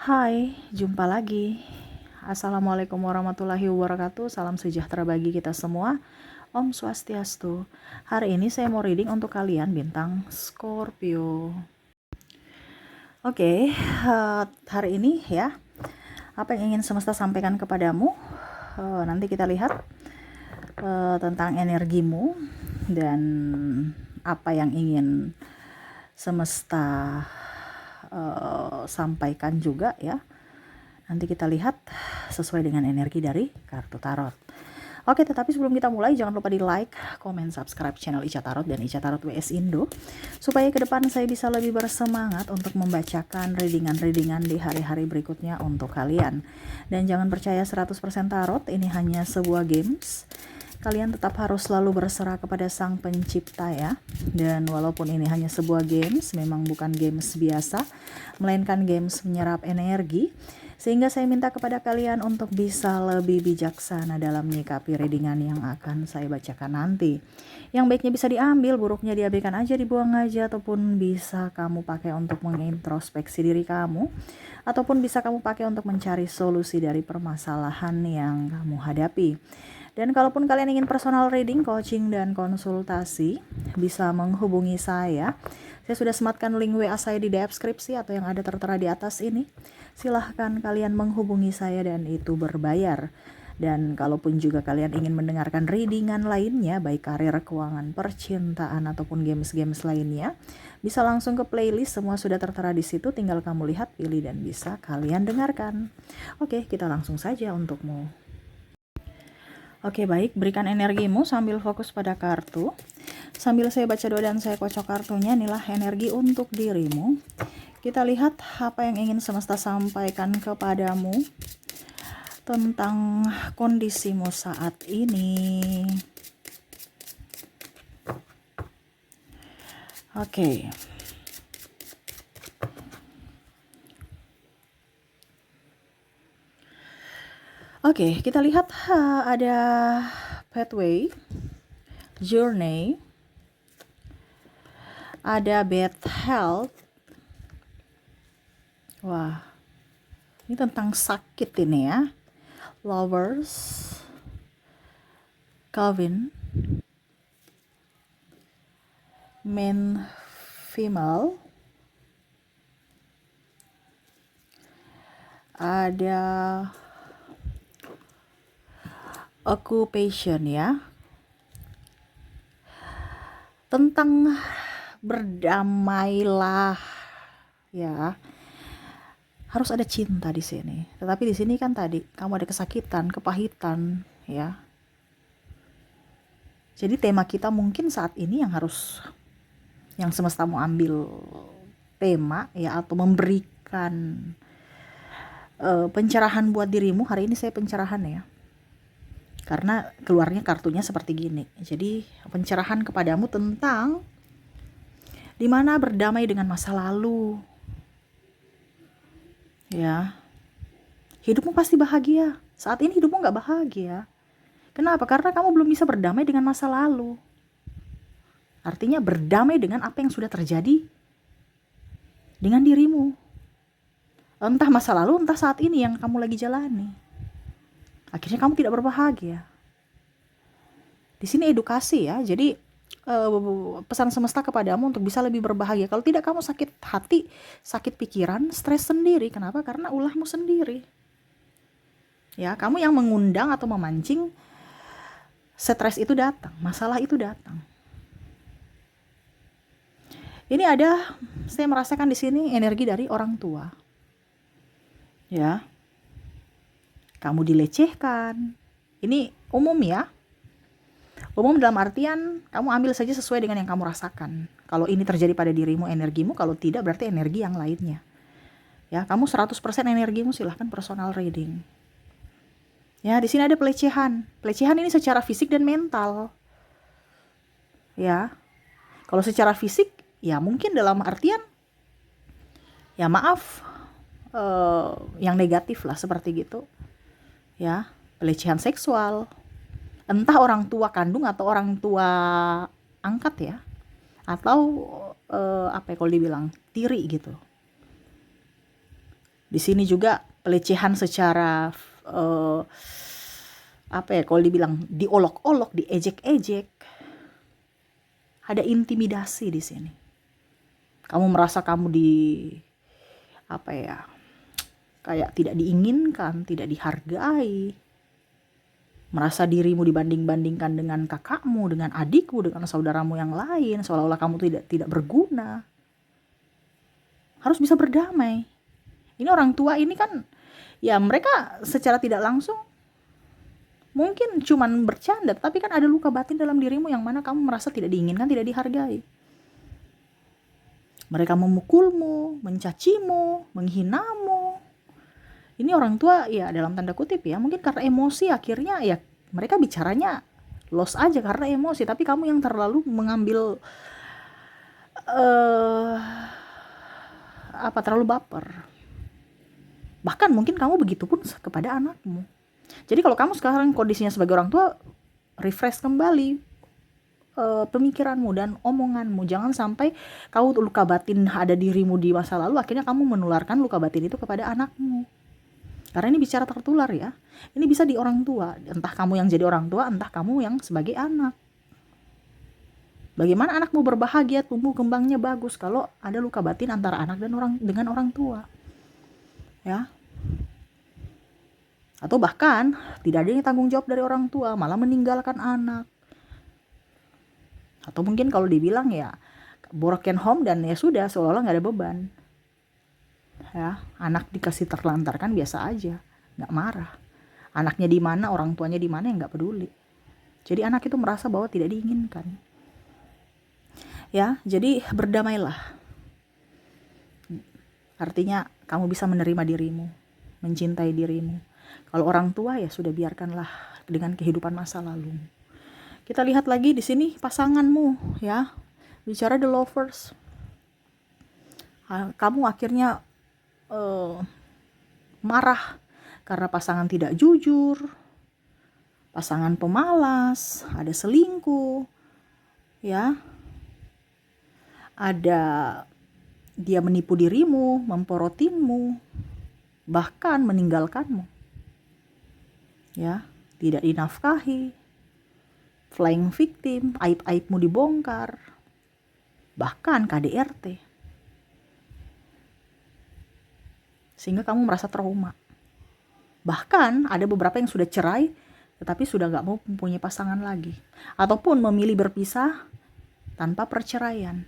Hai, jumpa lagi. Assalamualaikum warahmatullahi wabarakatuh. Salam sejahtera bagi kita semua. Om Swastiastu. Hari ini saya mau reading untuk kalian bintang Scorpio. Oke, hari ini ya, apa yang ingin semesta sampaikan kepadamu? Nanti kita lihat tentang energimu dan apa yang ingin semesta sampaikan juga ya. Nanti kita lihat sesuai dengan energi dari kartu tarot. Oke, tetapi sebelum kita mulai, jangan lupa di like, komen, subscribe channel Ica Tarot dan Ica Tarot WS Indo, supaya ke depan saya bisa lebih bersemangat untuk membacakan readingan-readingan di hari-hari berikutnya untuk kalian. Dan jangan percaya 100% tarot, ini hanya sebuah games. Kalian tetap harus selalu berserah kepada Sang Pencipta ya. Dan walaupun ini hanya sebuah games, memang bukan games biasa, melainkan games menyerap energi. Sehingga saya minta kepada kalian untuk bisa lebih bijaksana dalam menyikapi readingan yang akan saya bacakan nanti. Yang baiknya bisa diambil, buruknya diabaikan aja, dibuang aja, ataupun bisa kamu pakai untuk mengintrospeksi diri kamu, ataupun bisa kamu pakai untuk mencari solusi dari permasalahan yang kamu hadapi. Dan kalaupun kalian ingin personal reading, coaching, dan konsultasi, bisa menghubungi saya. Saya sudah sematkan link WA saya di deskripsi atau yang ada tertera di atas ini. Silahkan kalian menghubungi saya dan itu berbayar. Dan kalaupun juga kalian ingin mendengarkan readingan lainnya, baik karir, keuangan, percintaan, ataupun games-games lainnya, bisa langsung ke playlist, semua sudah tertera di situ, tinggal kamu lihat, pilih, dan bisa kalian dengarkan. Oke, kita langsung saja untukmu. Oke, baik, berikan energimu sambil fokus pada kartu. Sambil saya baca doa dan saya kocok kartunya, inilah energi untuk dirimu. Kita lihat apa yang ingin semesta sampaikan kepadamu tentang kondisimu saat ini. Oke. Oke, kita lihat ada pathway, journey, ada bad health. Wah, ini tentang sakit ini ya. Lovers, Calvin, men, female, ada occupation ya, tentang berdamailah ya, harus ada cinta di sini. Tetapi di sini kan tadi kamu ada kesakitan, kepahitan ya. Jadi tema kita mungkin saat ini yang semesta mau ambil tema ya, atau memberikan pencerahan buat dirimu. Hari ini saya pencerahan ya, karena keluarnya kartunya seperti gini. Jadi pencerahan kepadamu tentang dimana berdamai dengan masa lalu ya. Hidupmu pasti bahagia. Saat ini hidupmu gak bahagia. Kenapa? Karena kamu belum bisa berdamai dengan masa lalu. Artinya berdamai dengan apa yang sudah terjadi dengan dirimu. Entah masa lalu, entah saat ini yang kamu lagi jalani. Akhirnya kamu tidak berbahagia. Di sini edukasi ya. Jadi pesan semesta kepadamu untuk bisa lebih berbahagia. Kalau tidak, kamu sakit hati, sakit pikiran, stres sendiri. Kenapa? Karena ulahmu sendiri. Ya, kamu yang mengundang atau memancing stres itu datang, masalah itu datang. Ini ada, saya merasakan di sini energi dari orang tua. Ya. Kamu dilecehkan. Ini umum ya. Umum dalam artian kamu ambil saja sesuai dengan yang kamu rasakan. Kalau ini terjadi pada dirimu, energimu, kalau tidak berarti energi yang lainnya. Ya, kamu 100% energimu silahkan personal reading. Ya, di sini ada pelecehan. Pelecehan ini secara fisik dan mental. Ya. Kalau secara fisik, ya mungkin dalam artian ya maaf, yang negatif lah seperti gitu. Ya, pelecehan seksual. Entah orang tua kandung atau orang tua angkat ya. Atau apa ya kalau dibilang tiri gitu. Di sini juga pelecehan secara apa ya, kalau dibilang diolok-olok, diejek-ejek. Ada intimidasi di sini. Kamu merasa kamu apa ya, kayak tidak diinginkan, tidak dihargai. Merasa dirimu dibanding-bandingkan dengan kakakmu, dengan adikmu, dengan saudaramu yang lain, seolah-olah kamu tidak berguna. Harus bisa berdamai. Ini orang tua ini kan, ya mereka secara tidak langsung mungkin cuman bercanda, tapi kan ada luka batin dalam dirimu yang mana kamu merasa tidak diinginkan, tidak dihargai. Mereka memukulmu, mencacimu, menghinamu. Ini orang tua ya dalam tanda kutip ya, mungkin karena emosi akhirnya ya mereka bicaranya loss aja karena emosi, tapi kamu yang terlalu mengambil terlalu baper. Bahkan mungkin kamu begitu pun kepada anakmu. Jadi kalau kamu sekarang kondisinya sebagai orang tua, refresh kembali pemikiranmu dan omonganmu. Jangan sampai kamu luka batin ada dirimu di masa lalu, akhirnya kamu menularkan luka batin itu kepada anakmu. Karena ini bicara tertular ya. Ini bisa di orang tua. Entah kamu yang jadi orang tua, entah kamu yang sebagai anak. Bagaimana anakmu berbahagia, tumbuh kembangnya bagus kalau ada luka batin antara anak dan dengan orang tua. Ya. Atau bahkan tidak ada yang tanggung jawab dari orang tua, malah meninggalkan anak. Atau mungkin kalau dibilang ya broken home dan ya sudah seolah-olah nggak ada beban. Ya, anak dikasih terlantarkan biasa aja, nggak marah. Anaknya di mana, orang tuanya di mana, yang nggak peduli. Jadi anak itu merasa bahwa tidak diinginkan. Ya, jadi berdamailah. Artinya kamu bisa menerima dirimu, mencintai dirimu. Kalau orang tua ya sudah, biarkanlah dengan kehidupan masa lalu. Kita lihat lagi di sini pasanganmu ya. Bicara the lovers. Kamu akhirnya marah karena pasangan tidak jujur, pasangan pemalas, ada selingkuh, ya, ada dia menipu dirimu, memporotinmu, bahkan meninggalkanmu, ya, tidak dinafkahi, flying victim, aib-aibmu dibongkar, bahkan KDRT. Sehingga kamu merasa trauma. Bahkan ada beberapa yang sudah cerai tetapi sudah gak mau mempunyai pasangan lagi, ataupun memilih berpisah tanpa perceraian.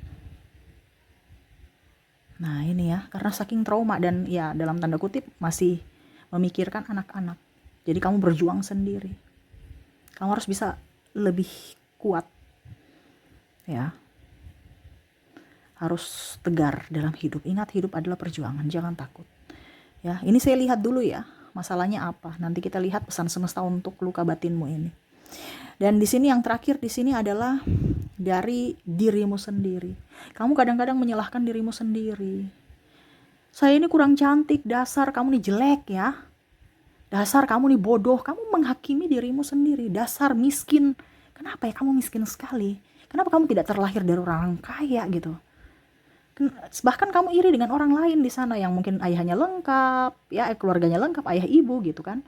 Nah ini ya, karena saking trauma dan ya dalam tanda kutip masih memikirkan anak-anak. Jadi kamu berjuang sendiri. Kamu harus bisa lebih kuat, ya, harus tegar dalam hidup. Ingat, hidup adalah perjuangan, jangan takut. Ya, ini saya lihat dulu ya, masalahnya apa. Nanti kita lihat pesan semesta untuk luka batinmu ini. Dan di sini yang terakhir di sini adalah dari dirimu sendiri. Kamu kadang-kadang menyalahkan dirimu sendiri. Saya ini kurang cantik, dasar kamu nih jelek ya. Dasar kamu nih bodoh, kamu menghakimi dirimu sendiri. Dasar miskin. Kenapa ya kamu miskin sekali? Kenapa kamu tidak terlahir dari orang kaya gitu? Bahkan kamu iri dengan orang lain di sana yang mungkin ayahnya lengkap, ya keluarganya lengkap, ayah ibu gitu kan,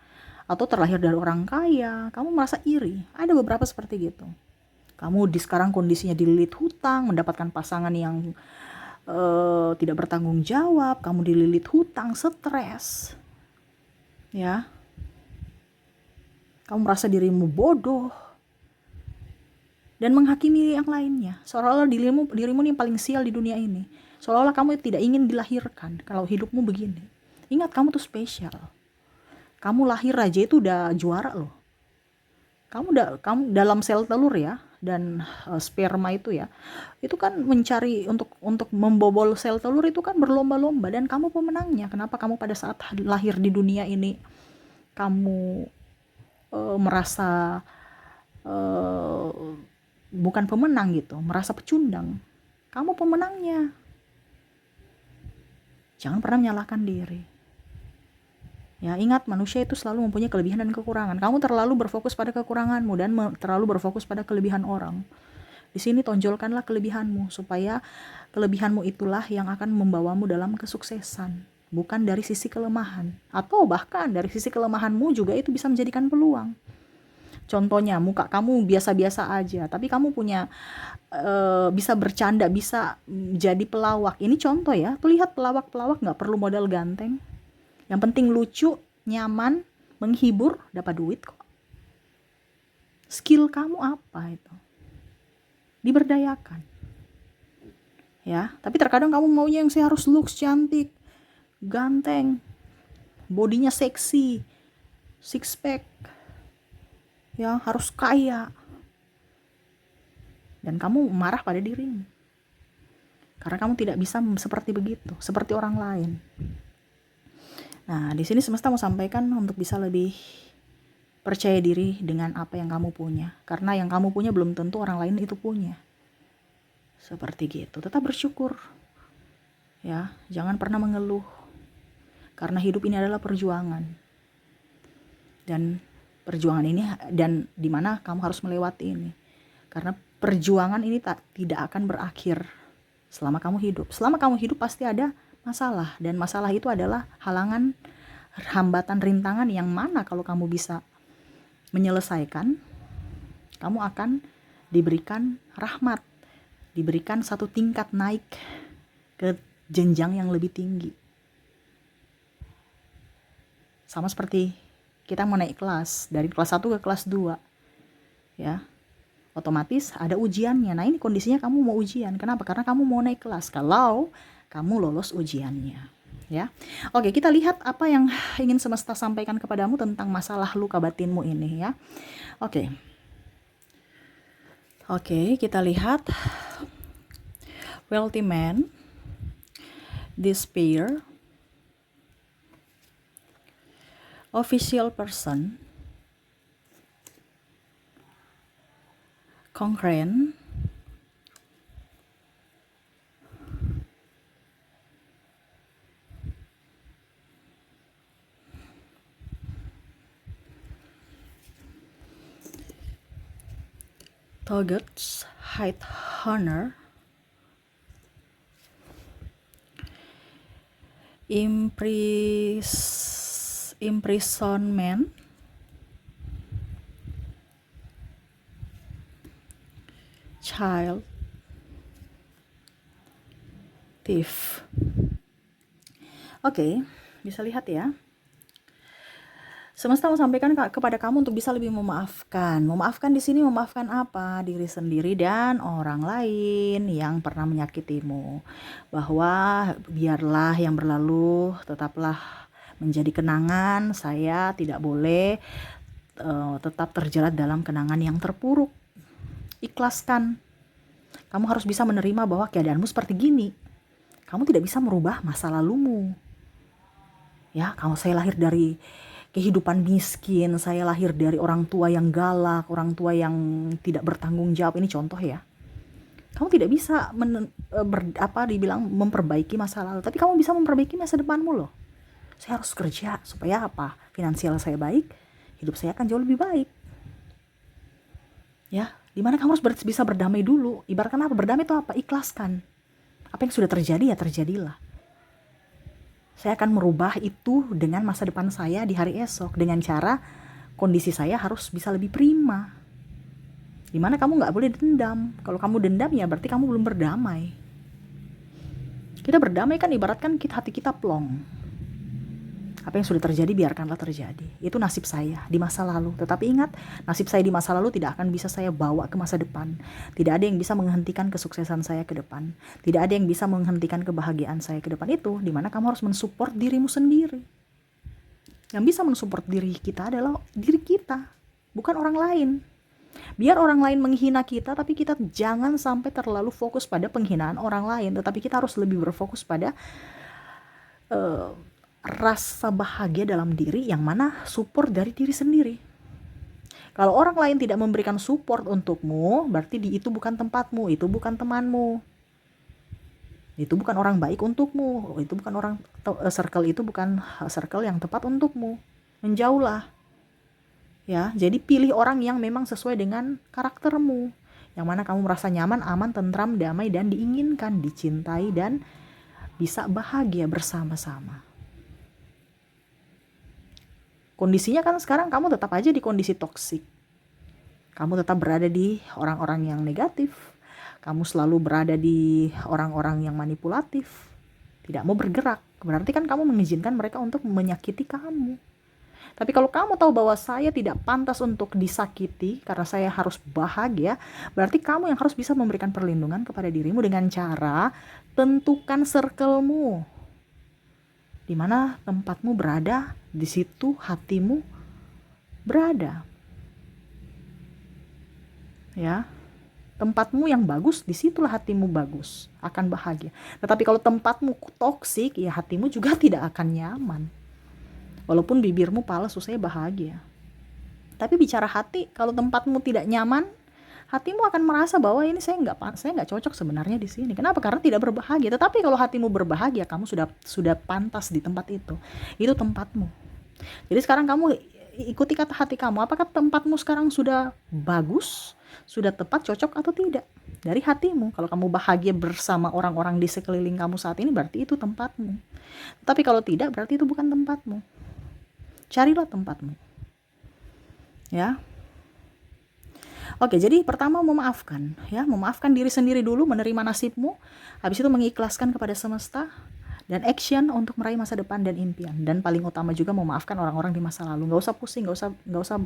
atau terlahir dari orang kaya, kamu merasa iri. Ada beberapa seperti gitu. Kamu sekarang kondisinya dililit hutang, mendapatkan pasangan yang tidak bertanggung jawab, kamu dililit hutang, stres, ya, kamu merasa dirimu bodoh dan menghakimi yang lainnya, seolah-olah dirimu yang paling sial di dunia ini, seolah-olah kamu tidak ingin dilahirkan kalau hidupmu begini. Ingat, kamu tuh spesial. Kamu lahir aja itu udah juara loh. Kamu dalam sel telur ya, dan sperma itu ya, itu kan mencari untuk membobol sel telur itu kan berlomba-lomba, dan kamu pemenangnya. Kenapa kamu pada saat lahir di dunia ini kamu merasa bukan pemenang gitu, merasa pecundang? Kamu pemenangnya. Jangan pernah menyalahkan diri. Ya, ingat, manusia itu selalu mempunyai kelebihan dan kekurangan. Kamu terlalu berfokus pada kekuranganmu dan terlalu berfokus pada kelebihan orang. Di sini tonjolkanlah kelebihanmu, supaya kelebihanmu itulah yang akan membawamu dalam kesuksesan. bukan dari sisi kelemahan. Atau bahkan dari sisi kelemahanmu juga itu bisa menjadikan peluang. Contohnya, muka kamu biasa-biasa aja, tapi kamu punya bisa bercanda, bisa jadi pelawak. Ini contoh ya, tuh lihat pelawak-pelawak nggak perlu modal ganteng. Yang penting lucu, nyaman, menghibur, dapat duit kok. Skill kamu apa itu? Diberdayakan. Ya, tapi terkadang kamu maunya yang sih harus looks cantik, ganteng, bodinya seksi, six pack, ya harus kaya. Dan kamu marah pada dirimu. Karena kamu tidak bisa seperti begitu, seperti orang lain. Nah, di sini semesta mau sampaikan untuk bisa lebih percaya diri dengan apa yang kamu punya. Karena yang kamu punya belum tentu orang lain itu punya. Seperti gitu. Tetap bersyukur. Ya, jangan pernah mengeluh. Karena hidup ini adalah perjuangan. Dan perjuangan ini dan dimana kamu harus melewati ini. Karena perjuangan ini tidak akan berakhir selama kamu hidup. Selama kamu hidup pasti ada masalah. Dan masalah itu adalah halangan, hambatan, rintangan yang mana kalau kamu bisa menyelesaikan, kamu akan diberikan rahmat. Diberikan satu tingkat naik ke jenjang yang lebih tinggi. Sama seperti kita mau naik kelas, dari kelas 1 ke kelas 2. Ya. Otomatis ada ujiannya. Nah, ini kondisinya kamu mau ujian. Kenapa? Karena kamu mau naik kelas. Kalau kamu lolos ujiannya, ya. Oke, kita lihat apa yang ingin semesta sampaikan kepadamu tentang masalah luka batinmu ini, ya. Oke, kita lihat wealthy man, despair, official person, concurrent, targets, height, honor, imprisonment, child, thief. Oke, bisa lihat ya. Semesta mau sampaikan kepada kamu untuk bisa lebih memaafkan. Memaafkan di sini memaafkan apa? Diri sendiri dan orang lain yang pernah menyakitimu. Bahwa biarlah yang berlalu tetaplah menjadi kenangan. Saya tidak boleh tetap terjerat dalam kenangan yang terpuruk. Ikhlaskan. Kamu harus bisa menerima bahwa keadaanmu seperti gini. Kamu tidak bisa merubah masa lalumu. Ya, kalau saya lahir dari kehidupan miskin, saya lahir dari orang tua yang galak, orang tua yang tidak bertanggung jawab, ini contoh ya. Kamu tidak bisa memperbaiki masa lalu, tapi kamu bisa memperbaiki masa depanmu loh. Saya harus kerja supaya apa? Finansial saya baik, hidup saya akan jauh lebih baik. Ya, dimana kamu harus bisa berdamai dulu. Ibaratkan apa? Berdamai itu apa? Ikhlaskan. Apa yang sudah terjadi ya terjadilah. Saya akan merubah itu dengan masa depan saya di hari esok. Dengan cara kondisi saya harus bisa lebih prima. Dimana kamu gak boleh dendam. Kalau kamu dendam ya berarti kamu belum berdamai. Kita berdamai kan ibaratkan hati kita plong. Apa yang sudah terjadi biarkanlah terjadi. Itu nasib saya di masa lalu. Tetapi ingat, nasib saya di masa lalu tidak akan bisa saya bawa ke masa depan. Tidak ada yang bisa menghentikan kesuksesan saya ke depan. Tidak ada yang bisa menghentikan kebahagiaan saya ke depan. Itu dimana kamu harus mensupport dirimu sendiri. Yang bisa mensupport diri kita adalah diri kita, bukan orang lain. Biar orang lain menghina kita, tapi kita jangan sampai terlalu fokus pada penghinaan orang lain. Tetapi kita harus lebih berfokus pada rasa bahagia dalam diri yang mana support dari diri sendiri. Kalau orang lain tidak memberikan support untukmu, berarti itu bukan tempatmu, itu bukan temanmu. Itu bukan orang baik untukmu, itu bukan circle itu bukan circle yang tepat untukmu. Menjauhlah. Ya, jadi pilih orang yang memang sesuai dengan karaktermu. Yang mana kamu merasa nyaman, aman, tentram, damai dan diinginkan, dicintai dan bisa bahagia bersama-sama. Kondisinya kan sekarang kamu tetap aja di kondisi toksik. Kamu tetap berada di orang-orang yang negatif. Kamu selalu berada di orang-orang yang manipulatif. Tidak mau bergerak. Berarti kan kamu mengizinkan mereka untuk menyakiti kamu. Tapi kalau kamu tahu bahwa saya tidak pantas untuk disakiti karena saya harus bahagia, berarti kamu yang harus bisa memberikan perlindungan kepada dirimu dengan cara tentukan circle-mu. Di mana tempatmu berada, di situ hatimu berada. Ya. Tempatmu yang bagus, disitulah hatimu bagus, akan bahagia. Tetapi kalau tempatmu toksik, ya hatimu juga tidak akan nyaman. Walaupun bibirmu palsu, saya bahagia. Tapi bicara hati, kalau tempatmu tidak nyaman, hatimu akan merasa bahwa ini saya nggak cocok sebenarnya di sini. Kenapa? Karena tidak berbahagia. Tetapi kalau hatimu berbahagia, kamu sudah pantas di tempat itu. Itu tempatmu. Jadi sekarang kamu ikuti kata hati kamu. Apakah tempatmu sekarang sudah bagus, sudah tepat, cocok atau tidak? Dari hatimu. Kalau kamu bahagia bersama orang-orang di sekeliling kamu saat ini, berarti itu tempatmu. Tapi kalau tidak, berarti itu bukan tempatmu. Carilah tempatmu. Ya. Oke, jadi pertama memaafkan, ya, memaafkan diri sendiri dulu, menerima nasibmu, habis itu mengikhlaskan kepada semesta, dan action untuk meraih masa depan dan impian. Dan paling utama juga memaafkan orang-orang di masa lalu. Nggak usah pusing, nggak usah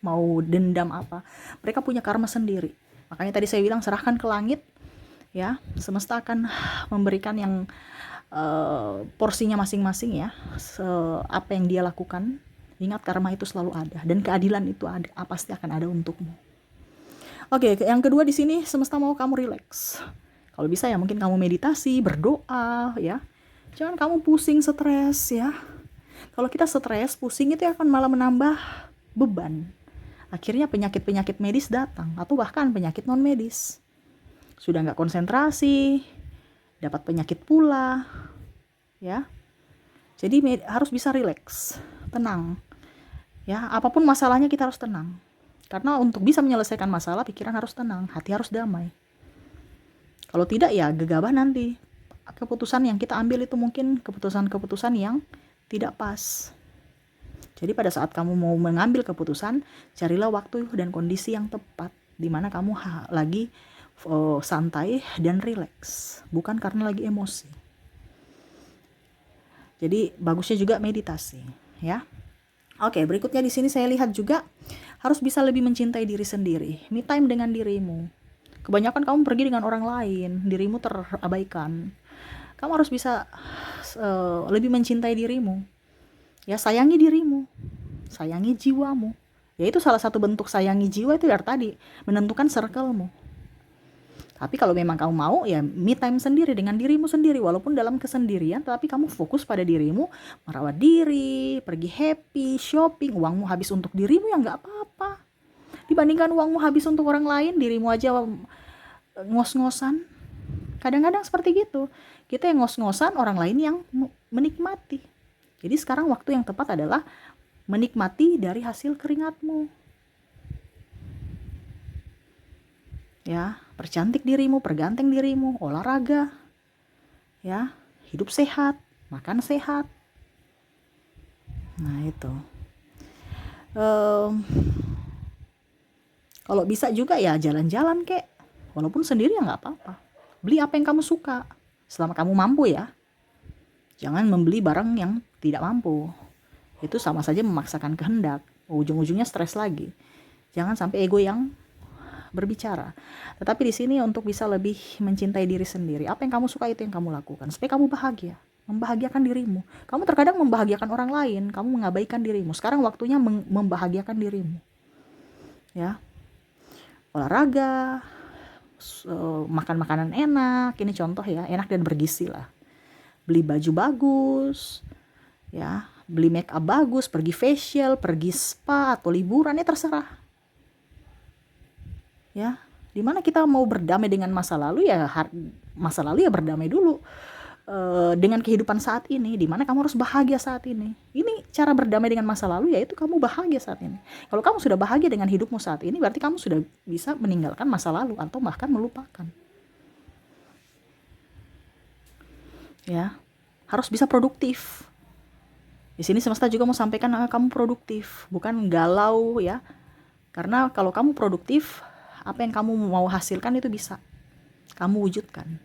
mau dendam apa. Mereka punya karma sendiri. Makanya tadi saya bilang serahkan ke langit, ya, semesta akan memberikan yang porsinya masing-masing, ya, apa yang dia lakukan. Ingat, karma itu selalu ada dan keadilan itu ada, pasti akan ada untukmu. Oke, yang kedua di sini semesta mau kamu rileks. Kalau bisa ya mungkin kamu meditasi, berdoa, ya. Jangan kamu pusing, stres, ya. Kalau kita stres, pusing itu akan malah menambah beban. Akhirnya penyakit-penyakit medis datang atau bahkan penyakit non medis. Sudah nggak konsentrasi, dapat penyakit pula, ya. Jadi harus bisa rileks, tenang, ya. Apapun masalahnya kita harus tenang, karena untuk bisa menyelesaikan masalah, pikiran harus tenang, hati harus damai. Kalau tidak, ya gegabah nanti. Keputusan yang kita ambil itu mungkin keputusan-keputusan yang tidak pas. Jadi pada saat kamu mau mengambil keputusan, carilah waktu dan kondisi yang tepat, di mana kamu lagi santai dan rileks, bukan karena lagi emosi. Jadi bagusnya juga meditasi, ya. Oke, berikutnya di sini saya lihat juga harus bisa lebih mencintai diri sendiri, me time dengan dirimu. Kebanyakan kamu pergi dengan orang lain, dirimu terabaikan. Kamu harus bisa lebih mencintai dirimu. Ya, sayangi dirimu, sayangi jiwamu. Ya, itu salah satu bentuk sayangi jiwa itu dari tadi, menentukan circle-mu. Tapi kalau memang kamu mau, ya me time sendiri dengan dirimu sendiri, walaupun dalam kesendirian, tapi kamu fokus pada dirimu, merawat diri, pergi happy, shopping, uangmu habis untuk dirimu, ya nggak apa-apa. Dibandingkan uangmu habis untuk orang lain, dirimu aja ngos-ngosan. Kadang-kadang seperti gitu, kita yang ngos-ngosan, orang lain yang menikmati. Jadi sekarang waktu yang tepat adalah menikmati dari hasil keringatmu. Ya, percantik dirimu, perganteng dirimu, olahraga, ya, hidup sehat, makan sehat. Nah itu. Kalau bisa juga ya jalan-jalan kek, walaupun sendiri ya nggak apa-apa. Beli apa yang kamu suka, selama kamu mampu, ya. Jangan membeli barang yang tidak mampu. Itu sama saja memaksakan kehendak. Ujung-ujungnya stres lagi. Jangan sampai ego yang berbicara. Tetapi di sini untuk bisa lebih mencintai diri sendiri. Apa yang kamu suka itu yang kamu lakukan supaya kamu bahagia, membahagiakan dirimu. Kamu terkadang membahagiakan orang lain, kamu mengabaikan dirimu. Sekarang waktunya membahagiakan dirimu. Ya. Olahraga, makan makanan enak, ini contoh ya, enak dan bergizi lah. Beli baju bagus, ya, beli make up bagus, pergi facial, pergi spa atau liburan, ya terserah. Ya, dimana kita mau berdamai dengan masa lalu, ya berdamai dulu dengan kehidupan saat ini, dimana kamu harus bahagia saat ini. Ini cara berdamai dengan masa lalu, yaitu kamu bahagia saat ini. Kalau kamu sudah bahagia dengan hidupmu saat ini, berarti kamu sudah bisa meninggalkan masa lalu atau bahkan melupakan. Ya, harus bisa produktif. Di sini semesta juga mau sampaikan kamu produktif, bukan galau ya. Karena kalau kamu produktif, apa yang kamu mau hasilkan itu bisa kamu wujudkan.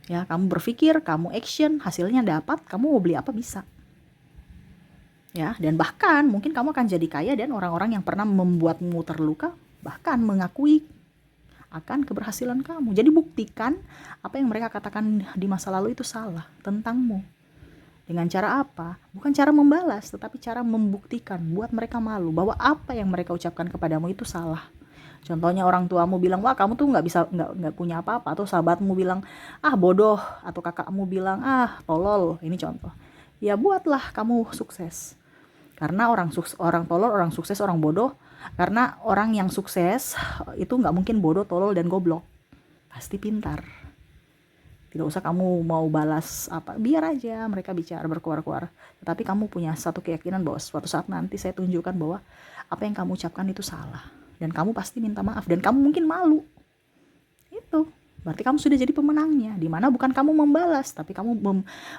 Ya, kamu berpikir, kamu action, hasilnya dapat, kamu mau beli apa bisa. Ya, dan bahkan mungkin kamu akan jadi kaya dan orang-orang yang pernah membuatmu terluka bahkan mengakui akan keberhasilan kamu. Jadi buktikan apa yang mereka katakan di masa lalu itu salah tentangmu. Dengan cara apa? Bukan cara membalas, tetapi cara membuktikan, buat mereka malu bahwa apa yang mereka ucapkan kepadamu itu salah. Contohnya orang tuamu bilang, wah kamu tuh nggak punya apa-apa, atau sahabatmu bilang, ah bodoh, atau kakakmu bilang, ah tolol. Ini contoh. Ya buatlah kamu sukses. Karena orang tolol, orang sukses, orang bodoh. Karena orang yang sukses itu nggak mungkin bodoh, tolol, dan goblok. Pasti pintar. Tidak usah kamu mau balas apa, biar aja mereka bicara berkuar-kuar. Tetapi kamu punya satu keyakinan bahwa suatu saat nanti saya tunjukkan bahwa apa yang kamu ucapkan itu salah. Dan kamu pasti minta maaf dan kamu mungkin malu. Itu berarti kamu sudah jadi pemenangnya. Dimana bukan kamu membalas, tapi kamu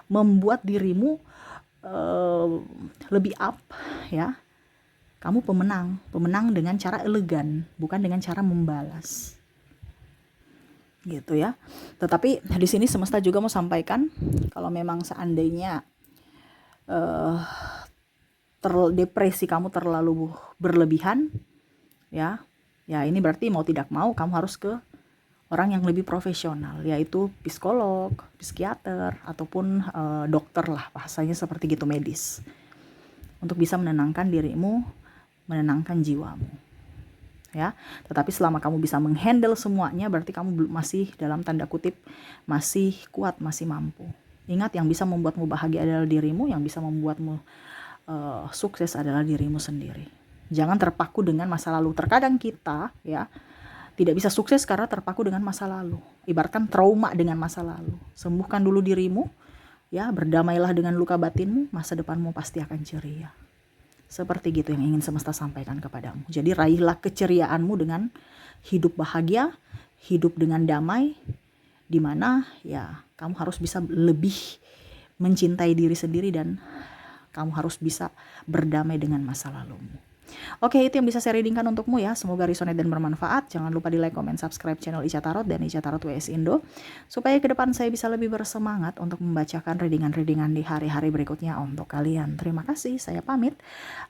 membuat dirimu lebih up ya. Kamu pemenang dengan cara elegan, bukan dengan cara membalas. Gitu ya. Tetapi di sini semesta juga mau sampaikan kalau memang seandainya depresi kamu terlalu berlebihan ya ini berarti mau tidak mau kamu harus ke orang yang lebih profesional, yaitu psikolog, psikiater, ataupun dokter lah, bahasanya seperti gitu, medis, untuk bisa menenangkan dirimu, menenangkan jiwamu. Ya, tetapi selama kamu bisa menghandle semuanya, berarti kamu masih dalam tanda kutip masih kuat, masih mampu. Ingat, yang bisa membuatmu bahagia adalah dirimu, yang bisa membuatmu sukses adalah dirimu sendiri. Jangan terpaku dengan masa lalu. Terkadang kita ya tidak bisa sukses karena terpaku dengan masa lalu. Ibaratkan trauma dengan masa lalu. Sembuhkan dulu dirimu, ya, berdamailah dengan luka batinmu, masa depanmu pasti akan ceria. Seperti gitu yang ingin semesta sampaikan kepadamu. Jadi raihlah keceriaanmu dengan hidup bahagia, hidup dengan damai, di mana ya kamu harus bisa lebih mencintai diri sendiri dan kamu harus bisa berdamai dengan masa lalumu. Oke, itu yang bisa saya readingkan untukmu ya. Semoga resonate dan bermanfaat. Jangan lupa di like, comment, subscribe channel Ica Tarot dan Ica Tarot WS Indo, supaya ke depan saya bisa lebih bersemangat untuk membacakan readingan-readingan di hari-hari berikutnya untuk kalian. Terima kasih, saya pamit.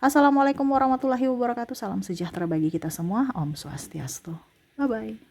Assalamualaikum warahmatullahi wabarakatuh. Salam sejahtera bagi kita semua. Om Swastiastu. Bye-bye.